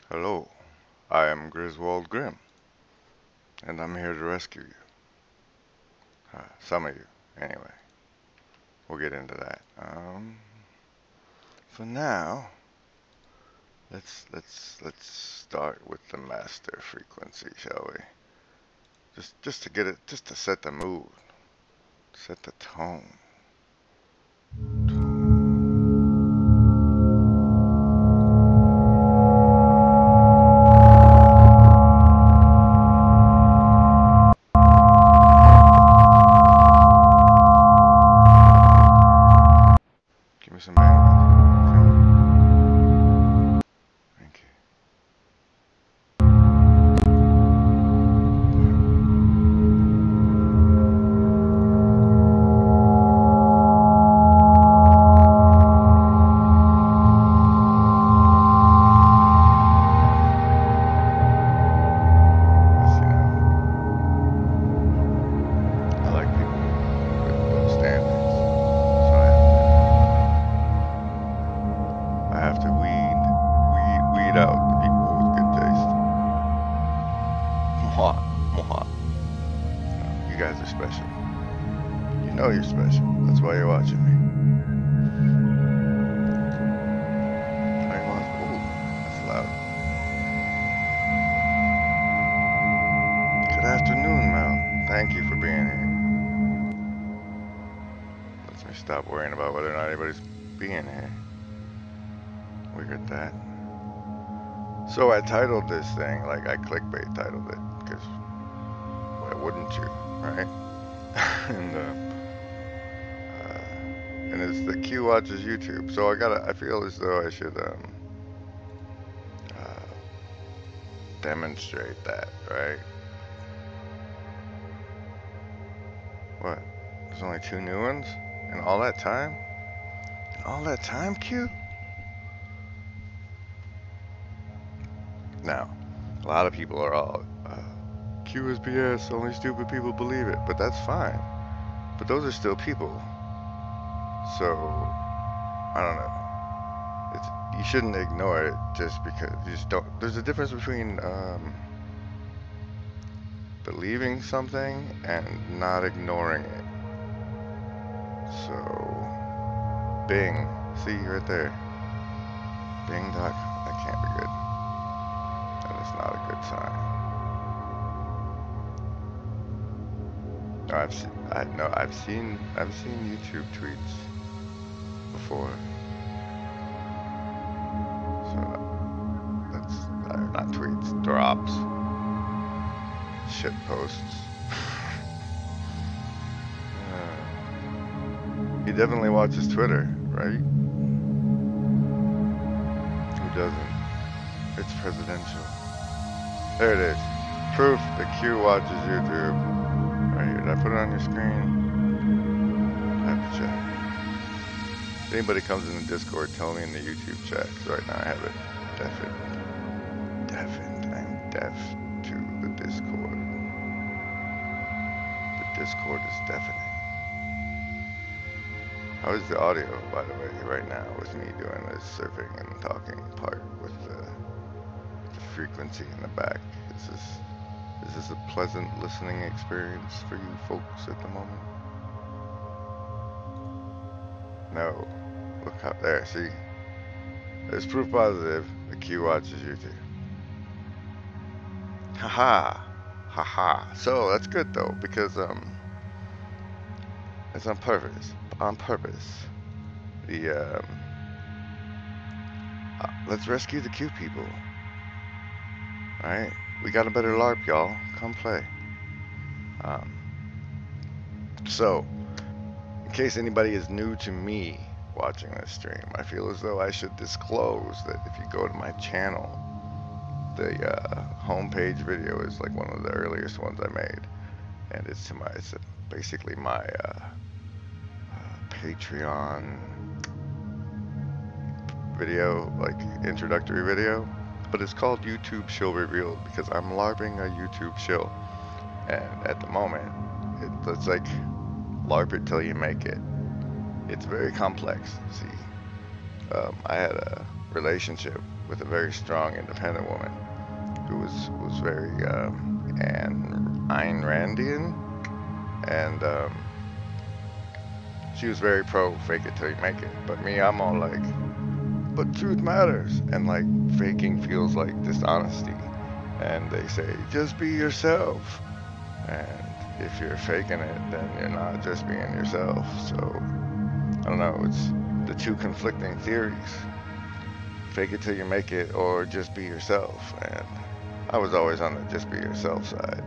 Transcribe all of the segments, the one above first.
Hello, I am Griswold Grim, and I'm here to rescue you. Some of you, anyway. We'll get into that. For now, let's start with the master frequency, shall we? Just to get it, just to set the mood, set the tone. Give me some bandwidth. Thank you. I like people with low standards, so I have to weed out the people with good taste. Mwah, mwah. No, you guys are special. You know you're special. That's why you're watching me. Why you watching? Ooh, that's loud. Good afternoon, Mel. Thank you for being here. Lets me stop worrying about whether or not anybody's being here. We heard that. So I titled this thing, like I clickbait titled it, because why wouldn't you, right? and it's the Q watches YouTube. So I feel as though I should demonstrate that, right? What? There's only 2 new ones? In all that time? In all that time, Q? Now, a lot of people are all, Q is BS, only stupid people believe it, but that's fine. But those are still people. So, I don't know. You shouldn't ignore it just because you just don't. There's a difference between believing something and not ignoring it. So, Bing, see right there. Bing doc, that can't be good. That is not a good sign. No, I've seen YouTube tweets before. So that's not tweets, drops, shit posts. He definitely watches Twitter, right? Who doesn't? It's presidential. There it is. Proof that Q watches YouTube. Right here. Did I put it on your screen? I have to check. If anybody comes in the Discord, tell me in the YouTube chat, because right now I have it deafened. I'm deaf to the Discord. The Discord is deafening. How is the audio, by the way, right now with me doing this surfing and talking part with the frequency in the back? Is this a pleasant listening experience for you folks at the moment? No. Look out there, see? There's proof positive the Q watches YouTube. Haha. Haha. So that's good though, because it's on purpose. On purpose. The let's rescue the Q people. Alright? We got a better LARP, y'all. Come play. So, in case anybody is new to me watching this stream, I feel as though I should disclose that if you go to my channel, the homepage video is like one of the earliest ones I made, and it's basically my Patreon video, like introductory video, but it's called YouTube Shill Revealed because I'm LARPing a YouTube shill, and at the moment it's like LARP it till you make it. It's very complex. See, I had a relationship with a very strong, independent woman who was very Ayn Randian, and she was very pro fake it till you make it. But me, I'm all like, but truth matters, and like faking feels like dishonesty. And they say just be yourself, and if you're faking it, then you're not just being yourself. So I don't know. It's the two conflicting theories: fake it till you make it, or just be yourself. And I was always on the just be yourself side.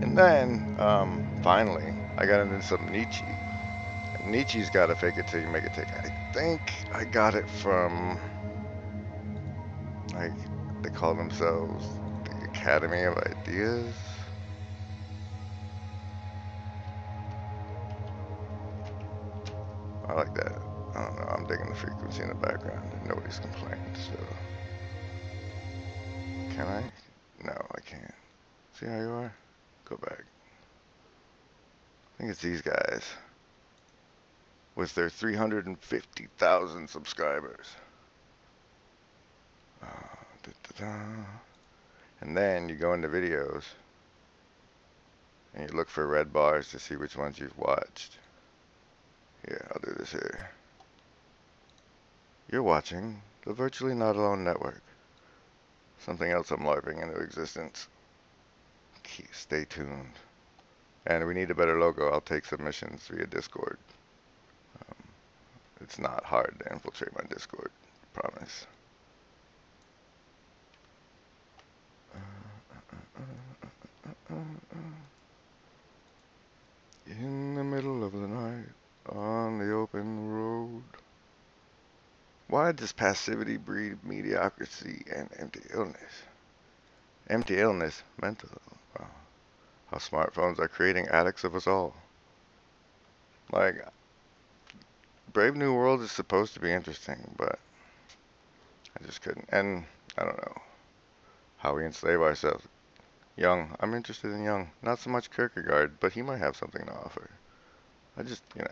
And then finally, I got into some Nietzsche. Nietzsche's got to fake it till you make it take. I think I got it from, like, they call themselves the Academy of Ideas. I like that. I don't know. I'm digging the frequency in the background. Nobody's complained, so. Can I? No, I can't. See how you are? Go back. I think it's these guys with their 350,000 subscribers. Da, da, da. And then you go into videos and you look for red bars to see which ones you've watched. Here, I'll do this here. You're watching the Virtually Not Alone Network. Something else I'm LARPing into existence. Stay tuned. And we need a better logo. I'll take submissions via Discord. It's not hard to infiltrate my Discord, I promise. In the middle of the night, on the open road. Why does passivity breed mediocrity and empty illness? Empty illness, mental. Wow. How smartphones are creating addicts of us all. Like, Brave New World is supposed to be interesting, but I just couldn't. And I don't know how we enslave ourselves. Jung, I'm interested in Jung. Not so much Kierkegaard, but he might have something to offer. I just, I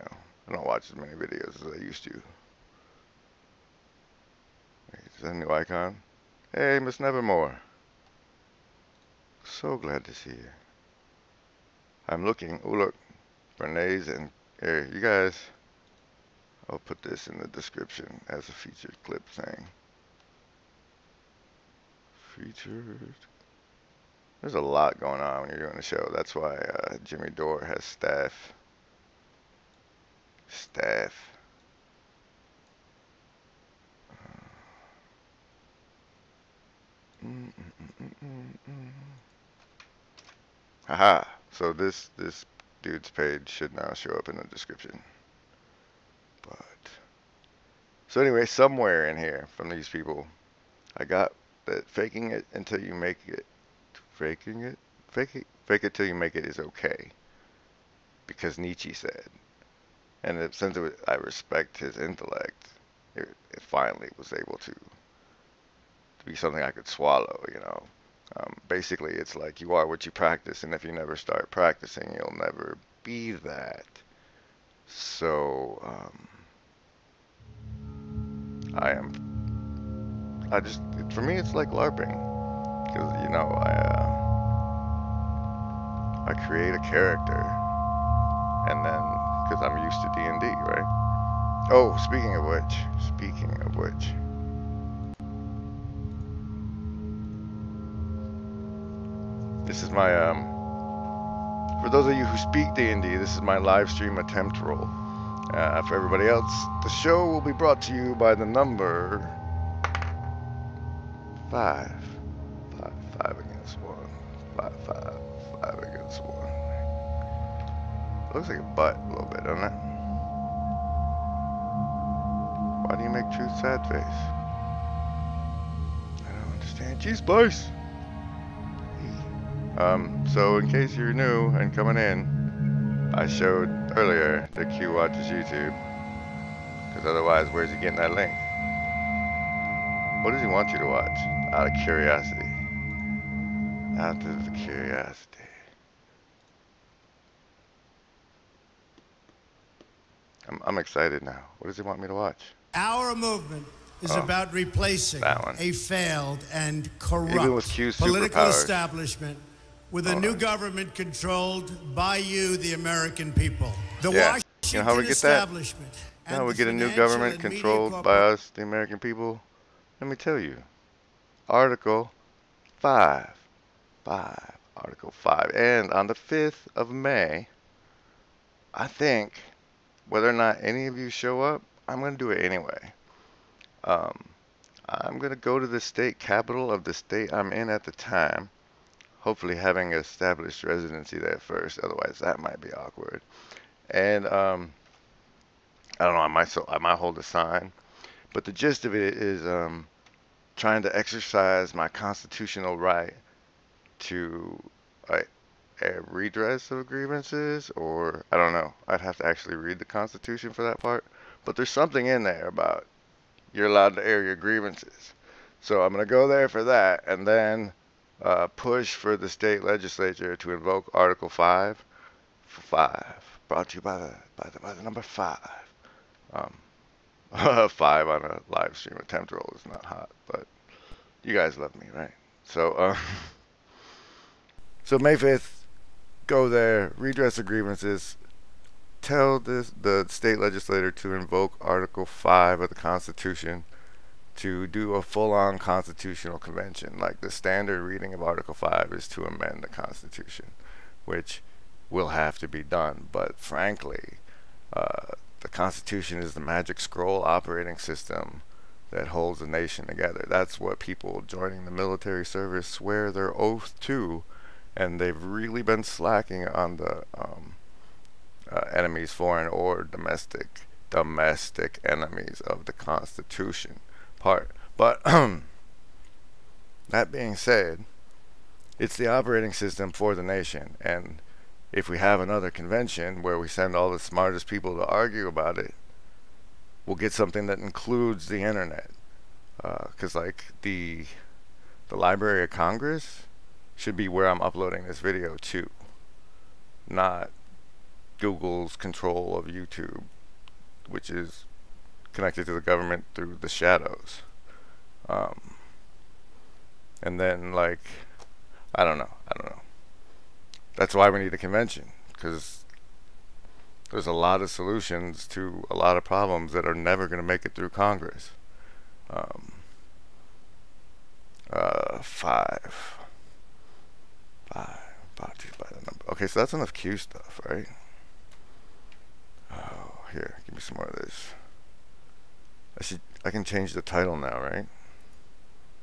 don't watch as many videos as I used to. Is that a new icon? Hey, Miss Nevermore. So glad to see you. I'm looking. Oh, look. Bernays and here, you guys. I'll put this in the description as a featured clip thing. Featured. There's a lot going on when you're doing a show. That's why Jimmy Dore has staff. Haha. So this dude's page should now show up in the description. But so anyway, somewhere in here from these people, I got that faking it until you make it. Fake it till you make it is okay. Because Nietzsche said. And since I respect his intellect, it finally was able to be something I could swallow, Basically, it's like you are what you practice, and if you never start practicing, you'll never be that. So, for me, it's like LARPing. Because, I create a character, and then, because I'm used to D&D, right? Oh, speaking of which. This is my, for those of you who speak D&D, this is my live stream attempt roll. For everybody else, the show will be brought to you by the number 5. 5 against 1. 5 against 1. It looks like a butt a little bit, doesn't it? Why do you make Truth sad face? I don't understand. Cheese slice! So in case you're new and coming in, I showed earlier that Q watches YouTube. Because otherwise, where's he getting that link? What does he want you to watch? Out of curiosity. Out of curiosity. I'm excited now. What does he want me to watch? Our movement is about replacing a failed and corrupt political establishment with a new government controlled by you, the American people. The Washington establishment. You know how we get a new government controlled by us, the American people? Let me tell you. Article 5. Article 5. And on the 5th of May, I think, whether or not any of you show up, I'm going to do it anyway. I'm going to go to the state capital of the state I'm in at the time, hopefully having established residency there first, otherwise that might be awkward. And I don't know, I might hold a sign, but the gist of it is trying to exercise my constitutional right to a redress of grievances, or I don't know, I'd have to actually read the Constitution for that part, but there's something in there about you're allowed to air your grievances. So I'm going to go there for that, and then push for the state legislature to invoke Article 5, brought to you by the number 5. 5 on a live stream attempt roll is not hot, but you guys love me, right? So, so May 5th, go there, redress the grievances, tell the state legislator to invoke Article 5 of the Constitution to do a full-on constitutional convention. Like, the standard reading of Article 5 is to amend the Constitution, which will have to be done. But frankly, the Constitution is the magic scroll operating system that holds the nation together. That's what people joining the military service swear their oath to, and they've really been slacking on the enemies, foreign or domestic enemies of the Constitution part. But that being said, it's the operating system for the nation, and if we have another convention where we send all the smartest people to argue about it, we'll get something that includes the internet. Because like the Library of Congress should be where I'm uploading this video to, not Google's control of YouTube, which is connected to the government through the shadows. And then, like, I don't know. That's why we need a convention, because there's a lot of solutions to a lot of problems that are never going to make it through Congress. 5 brought to you by the number. Okay, so that's enough Q stuff, right? Oh, here, give me some more of this. I can change the title now, right?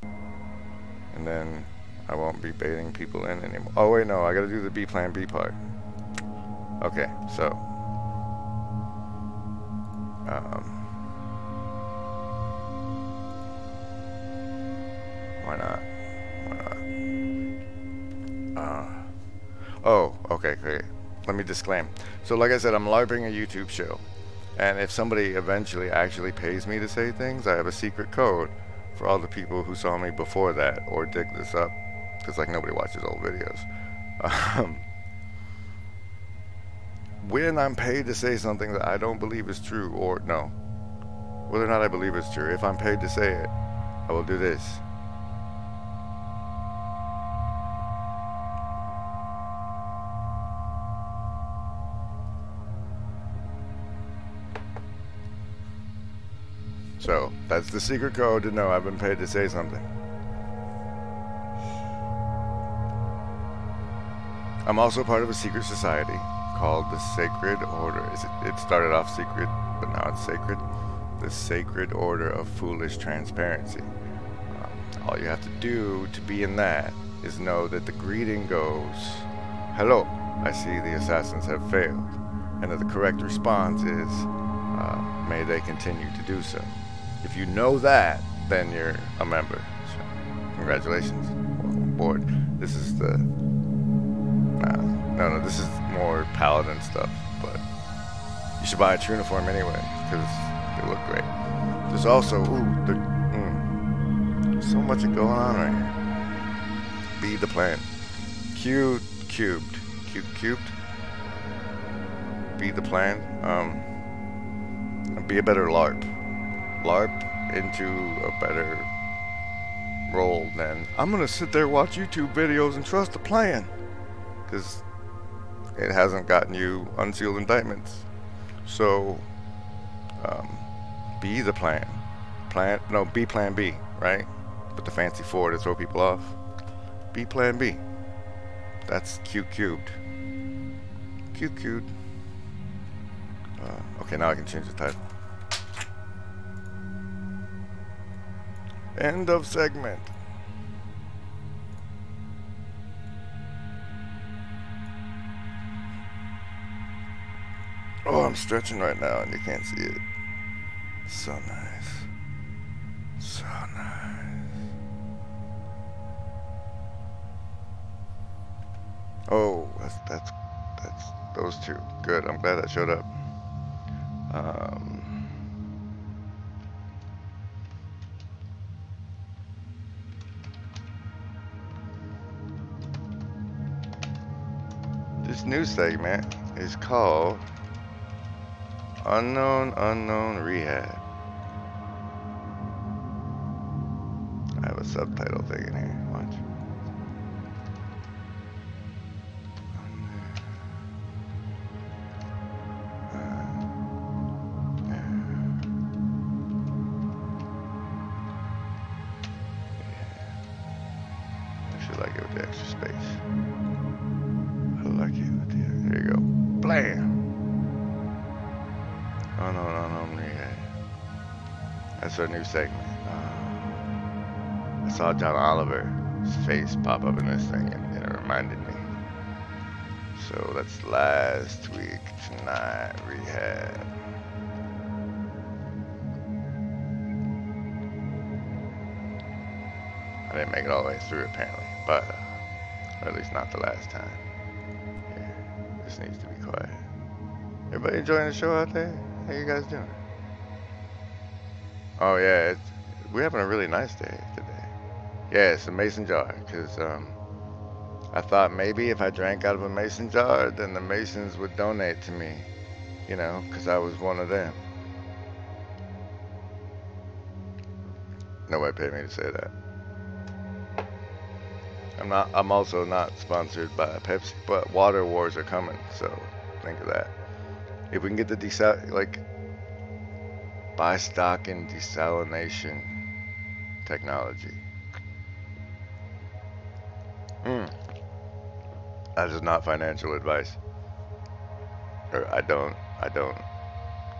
And then I won't be baiting people in anymore. Oh wait, no, I gotta do the B plan B part. Okay, so why not? Oh, okay, great. Let me disclaim. So like I said, I'm LARPing a YouTube show, and if somebody eventually actually pays me to say things, I have a secret code for all the people who saw me before that or dig this up, because like nobody watches old videos. When I'm paid to say something that I don't believe is true, or no, whether or not I believe it's true, if I'm paid to say it, I will do this. So, that's the secret code to know I've been paid to say something. I'm also part of a secret society called the Sacred Order. It started off secret, but now it's sacred. The Sacred Order of Foolish Transparency. All you have to do to be in that is know that the greeting goes, "Hello, I see the assassins have failed," and that the correct response is, "May they continue to do so." If you know that, then you're a member. So, congratulations. Welcome aboard. This is the... No, this is more paladin stuff, but you should buy a true uniform anyway, because they look great. There's also... there's so much going on right here. Be the plan. Cubed. Be the plan. Be a better LARP. LARP into a better role than I'm gonna sit there, watch YouTube videos, and trust the plan, because it hasn't gotten you unsealed indictments. So be the plan. Be plan B, right? Put the fancy 4 to throw people off. Be plan B. That's Q cubed. Q cubed. Okay, now I can change the title. End of segment. Oh, I'm stretching right now and you can't see it. So nice. So nice. Oh, that's those two. Good. I'm glad that showed up. This new segment is called Unknown Rehab. I have a subtitle thing in here. Watch. I should like it with the extra space. I like it with the. There you go. Blam! Unknown Rehab. That's our new segment. I saw John Oliver's face pop up in this thing, and it reminded me. So that's last week, tonight, Rehab. I didn't make it all the way through, apparently, but or at least not the last time. Yeah, this needs to be quiet. Everybody enjoying the show out there? How you guys doing? Oh yeah, we're having a really nice day today. Yeah, it's a mason jar, because I thought maybe if I drank out of a mason jar, then the Masons would donate to me, you know, because I was one of them. Nobody paid me to say that. I'm also not sponsored by Pepsi, but water wars are coming, so think of that. If we can get the buy stock in desalination technology. That is not financial advice. Or I don't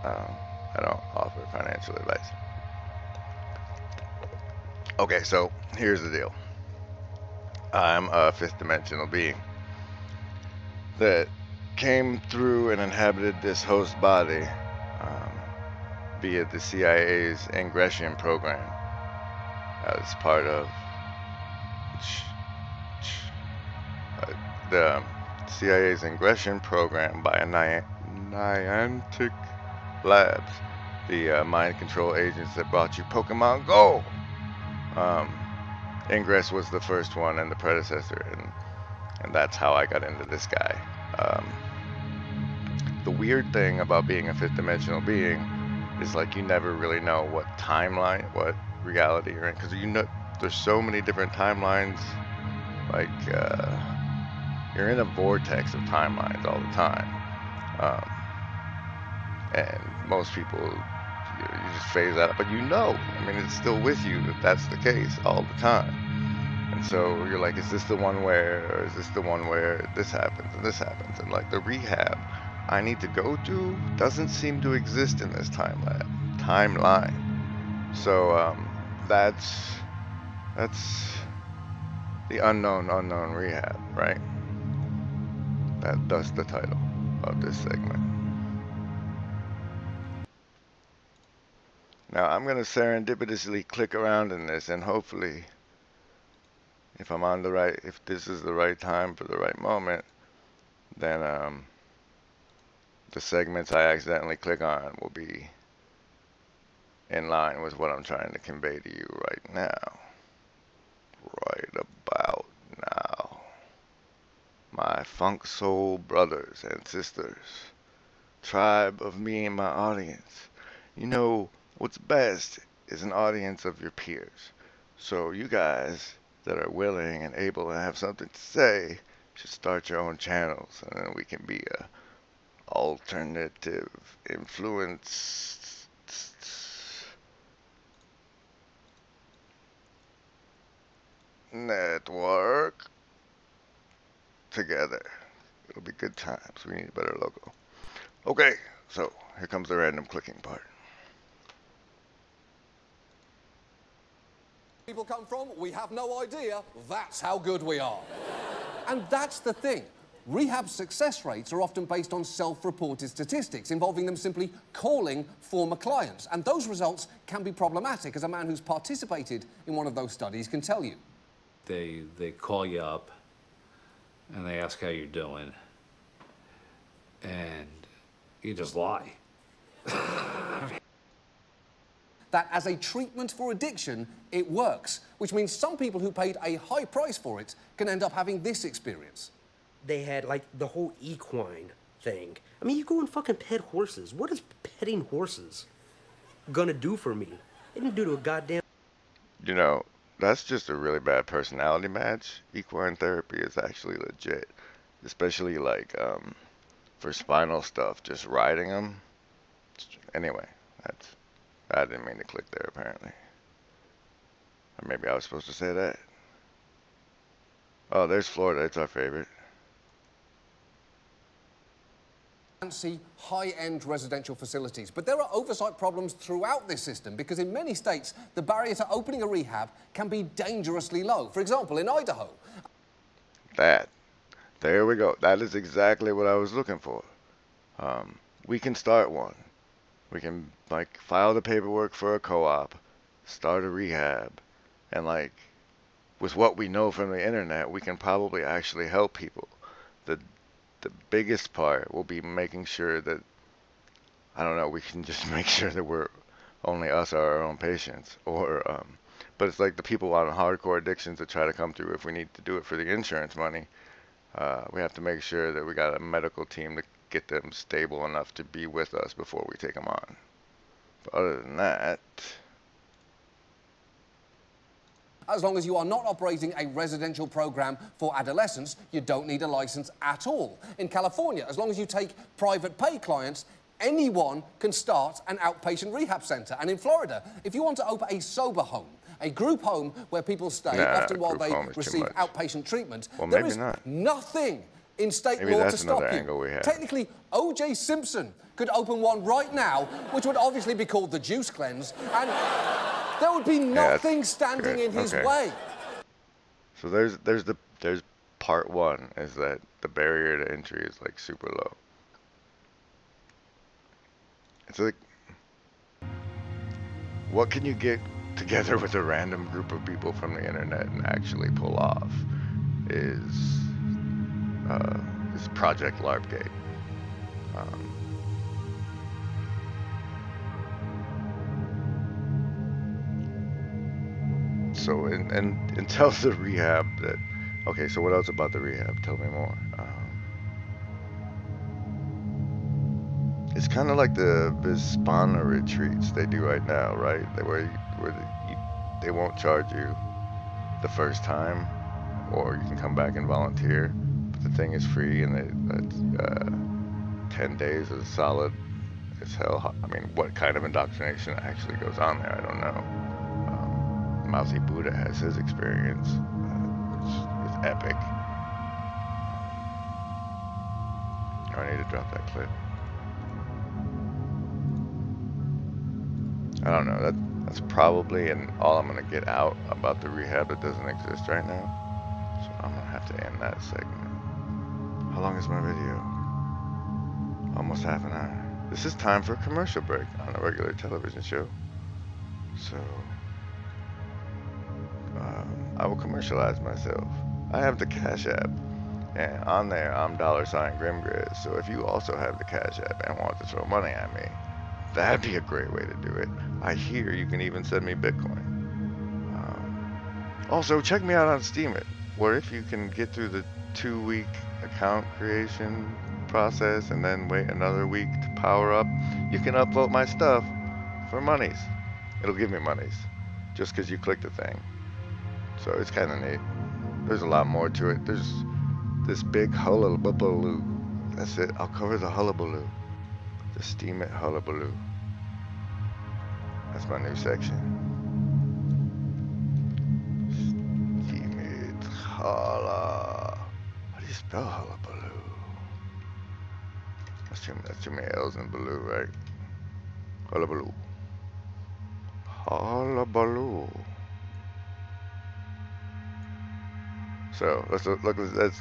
offer financial advice. Okay, so here's the deal. I'm a fifth dimensional being that came through and inhabited this host body via the CIA's ingression program as part of the CIA's ingression program by Niantic Labs, the mind control agents that brought you Pokemon Go. Ingress was the first one and the predecessor, and that's how I got into this guy. The weird thing about being a fifth dimensional being is like you never really know what timeline, what reality you're in, because you know there's so many different timelines. Like you're in a vortex of timelines all the time, and most people you just phase out, but I mean, it's still with you that that's the case all the time. And so you're like, is this the one where, or is this the one where this happens and this happens? And like the rehab I need to go to doesn't seem to exist in this timeline. So that's the unknown rehab, right? That's the title of this segment. Now I'm going to serendipitously click around in this, and hopefully if this is the right time for the right moment, then the segments I accidentally click on will be in line with what I'm trying to convey to you right now. Right about now. My funk soul brothers and sisters, tribe of me and my audience. You know what's best is an audience of your peers. So you guys that are willing and able and have something to say should start your own channels, and then we can be a alternative influence network together. It'll be good times. We need a better logo. Okay, so here comes the random clicking part. People come from, we have no idea. That's how good we are. And that's the thing. Rehab success rates are often based on self-reported statistics involving them simply calling former clients. And those results can be problematic, as a man who's participated in one of those studies can tell you. They call you up and they ask how you're doing, and you just lie. That as a treatment for addiction, it works, which means some people who paid a high price for it can end up having this experience. They had, like, the whole equine thing. I mean, you go and fucking pet horses. What is petting horses gonna do for me? It didn't do to a goddamn... You know, that's just a really bad personality match. Equine therapy is actually legit. Especially, like, for spinal stuff, just riding them. Anyway, I didn't mean to click there, apparently. Or maybe I was supposed to say that. Oh, there's Florida. It's our favorite. Fancy, high-end residential facilities. But there are oversight problems throughout this system because in many states, the barrier to opening a rehab can be dangerously low. For example, in Idaho. There we go. That is exactly what I was looking for. We can start one. We can, like, file the paperwork for a co-op, start a rehab, and, like, with what we know from the internet, we can probably actually help people. The biggest part will be making sure that, I don't know, we can just make sure that we're only us are our own patients. Or, but it's like the people on hardcore addictions that try to come through. If we need to do it for the insurance money, we have to make sure that we got a medical team to get them stable enough to be with us before we take them on. But other than that... As long as you are not operating a residential program for adolescents, you don't need a license at all. In California, as long as you take private pay clients, anyone can start an outpatient rehab center. And in Florida, if you want to open a sober home, a group home where people stay, often while they receive outpatient treatment, there is nothing in state law to stop you. Technically, O.J. Simpson could open one right now, which would obviously be called the Juice Cleanse, and there would be nothing standing in his way. So there's part one, is that the barrier to entry is, like, super low. It's like, what can you get together with a random group of people from the internet and actually pull off is Project LARPgate. So, and tell the rehab that, okay, so what else about the rehab? Tell me more. It's kind of like the Vispana retreats they do right now, right? They won't charge you the first time, or you can come back and volunteer. But the thing is free, and 10 days is solid as hell. I mean, what kind of indoctrination actually goes on there, I don't know. Mousy Buddha has his experience, which is epic. I need to drop that clip. I don't know, that's probably all I'm gonna get out about the rehab that doesn't exist right now. So I'm gonna have to end that segment. How long is my video? Almost half an hour. This is time for a commercial break on a regular television show. So I will commercialize myself. I have the Cash App, and on there I'm $grimgriz. So if you also have the Cash App and want to throw money at me, that'd be a great way to do it. I hear you can even send me Bitcoin. Also, check me out on Steemit, where if you can get through the 2-week account creation process and then wait another week to power up, you can upvote my stuff for monies. It'll give me monies just because you click the thing. So it's kind of neat. There's a lot more to it. There's this big hullabaloo. That's it. I'll cover the hullabaloo. The Steam It hullabaloo. That's my new section. Steam It hulla. How do you spell hullabaloo? That's too many L's in baloo, right? Hullabaloo. Hullabaloo. So let's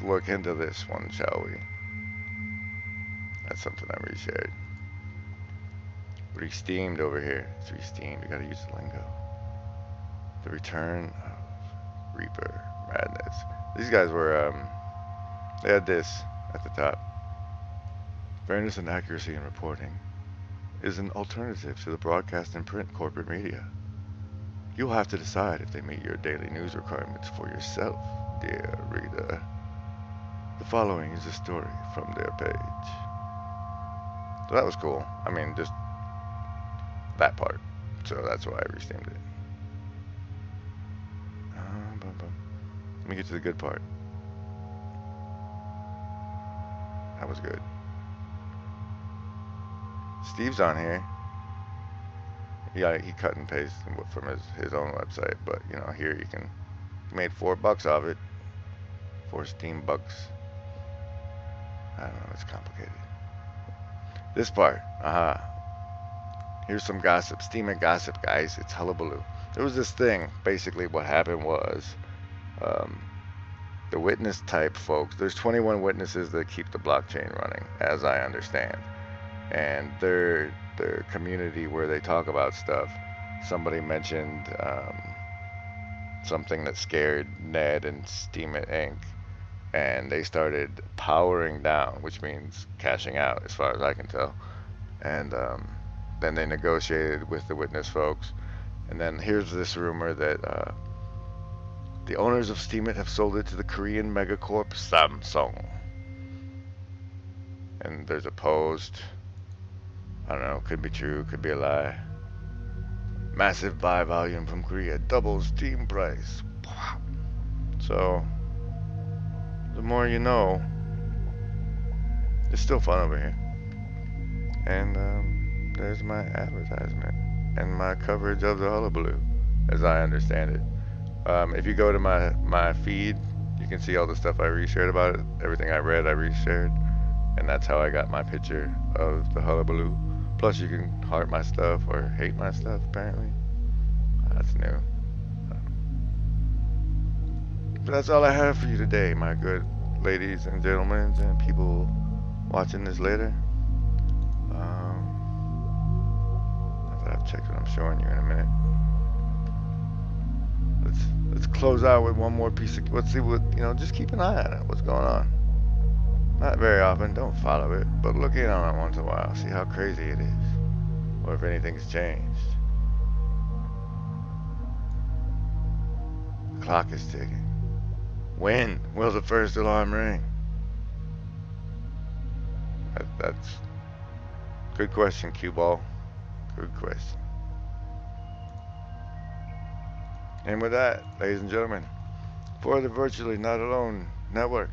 look into this one, shall we? That's something I reshared. Re-steamed over here. It's re-steamed. We gotta use the lingo. The Return of Reaper Madness. These guys were they had this at the top. Fairness and accuracy in reporting is an alternative to the broadcast and print corporate media. You'll have to decide if they meet your daily news requirements for yourself, dear reader. The following is a story from their page. So that was cool. I mean, just that part. So that's why I re-steamed it. Let me get to the good part. That was good. Steve's on here. Yeah, he cut and pasted from his own website, but you know, here he made $4 off it. 4 Steam bucks. I don't know, it's complicated. This part, here's some gossip, Steam It gossip, guys. It's hullabaloo. There was this thing. Basically, what happened was, the witness type folks. There's 21 witnesses that keep the blockchain running, as I understand, and their community where they talk about stuff. Somebody mentioned something that scared Ned and Steam It Inc. And they started powering down, which means cashing out, as far as I can tell. And then they negotiated with the witness folks. And then here's this rumor that the owners of Steam It have sold it to the Korean megacorp Samsung. And there's a post. I don't know, could be true, could be a lie. Massive buy volume from Korea, doubles Steam price. So, the more you know. It's still fun over here. And there's my advertisement and my coverage of the hullabaloo, as I understand it. If you go to my feed, you can see all the stuff I reshared about it. Everything I read, I reshared. And that's how I got my picture of the hullabaloo. Plus, you can heart my stuff or hate my stuff, apparently. That's new. But that's all I have for you today, my good ladies and gentlemen and people watching this later. I've checked what I'm showing you in a minute. Let's close out with one more piece of. Let's see what, you know. Just keep an eye on it. What's going on? Not very often. Don't follow it, but look in on it once in a while. See how crazy it is, or if anything's changed. The clock is ticking. When will the first alarm ring? That's good question, Cue Ball. Good question. And with that, ladies and gentlemen, for the Virtually Not Alone Network,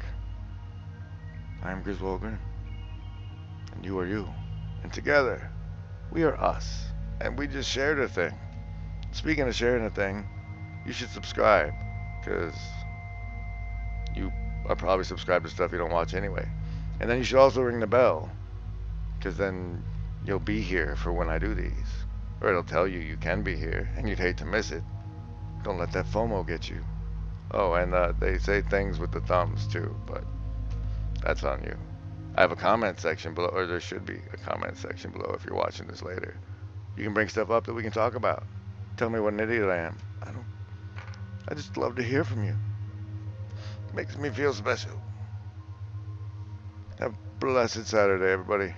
I'm Griswold Grim, and you are you, and together, we are us, and we just shared a thing. Speaking of sharing a thing, you should subscribe, because you are probably subscribed to stuff you don't watch anyway. And then you should also ring the bell, because then you'll be here for when I do these, or it'll tell you you can be here, and you'd hate to miss it. Don't let that FOMO get you. Oh, and they say things with the thumbs too, but that's on you. I have a comment section below, or there should be a comment section below if you're watching this later. You can bring stuff up that we can talk about. Tell me what an idiot I am. I just love to hear from you. Makes me feel special. Have a blessed Saturday, everybody.